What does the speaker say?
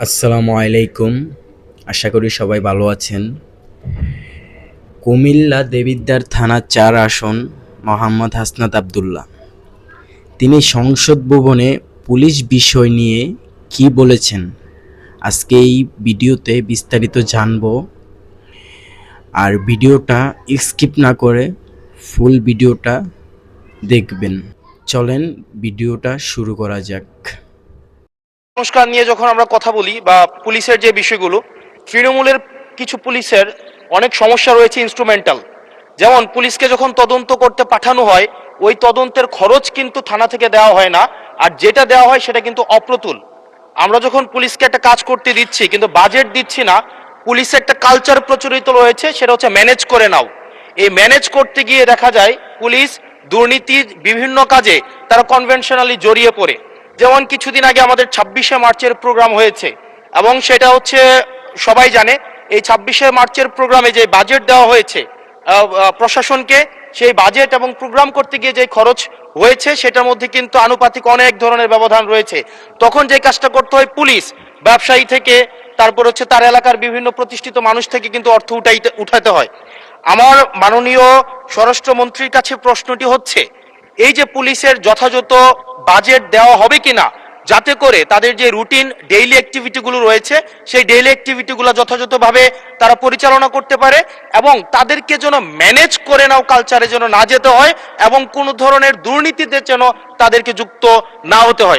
আসসালামু আলাইকুম। আশা করি সবাই ভালো আছেন। কুমিল্লা দেবিদ্বার থানা ৪ আসন মোহাম্মদ হাসনাত আবদুল্লাহ। তিনি সংসদ ভবনে পুলিশ বিষয় নিয়ে কি বলেছেন আজকে এই ভিডিওতে বিস্তারিত জানব। আর ভিডিওটা স্কিপ না করে ফুল ভিডিওটা দেখবেন। চলেন ভিডিওটা শুরু করা যাক। সংস্কার নিয়ে যখন আমরা কথা বলি বা পুলিশের যে বিষয়গুলো, তৃণমূলের কিছু পুলিশের অনেক সমস্যা রয়েছে ইনস্ট্রুমেন্টাল। যেমন পুলিশকে যখন তদন্ত করতে পাঠানো হয়, ওই তদন্তের খরচ কিন্তু থানা থেকে দেওয়া হয় না, আর যেটা দেওয়া হয় সেটা কিন্তু অপ্রতুল। আমরা যখন পুলিশকে একটা কাজ করতে দিচ্ছি কিন্তু বাজেট দিচ্ছি না, পুলিশের একটা কালচার প্রচলিত রয়েছে, সেটা হচ্ছে ম্যানেজ করে নাও। এই ম্যানেজ করতে গিয়ে দেখা যায় পুলিশ দুর্নীতির বিভিন্ন কাজে তারা কনভেনশনালি জড়িয়ে পড়ে। যেমন কিছুদিন আগে আমাদের ২৬শে মার্চের প্রোগ্রাম হয়েছে, এবং সেটা হচ্ছে সবাই জানে এই ২৬শে মার্চের প্রোগ্রামে যে বাজেট দেওয়া হয়েছে প্রশাসনকে, সেই বাজেট এবং প্রোগ্রাম করতে গিয়ে যে খরচ হয়েছে সেটার মধ্যে কিন্তু আনুপাতিক অনেক ধরনের ব্যবধান রয়েছে। তখন যে কাজটা করতে হয়, পুলিশ ব্যবসায়ী থেকে তারপর হচ্ছে তার এলাকার বিভিন্ন প্রতিষ্ঠিত মানুষ থেকে কিন্তু অর্থ উঠাতে হয়। আমার মাননীয় স্বরাষ্ট্রমন্ত্রীর কাছে প্রশ্নটি হচ্ছে, এই যে পুলিশের যথাযথ বাজেট দেওয়া হবে কিনা, যাতে করে তাদের যে রুটিন ডেইলি অ্যাক্টিভিটিগুলো রয়েছে সেই ডেইলি অ্যাক্টিভিটিগুলো যথাযথভাবে তারা পরিচালনা করতে পারে, এবং তাদেরকে যেন ম্যানেজ করে নাও কালচারে যেন না যেতে হয়, এবং কোনো ধরনের দুর্নীতিতে যেন তাদেরকে যুক্ত না হতে হয়।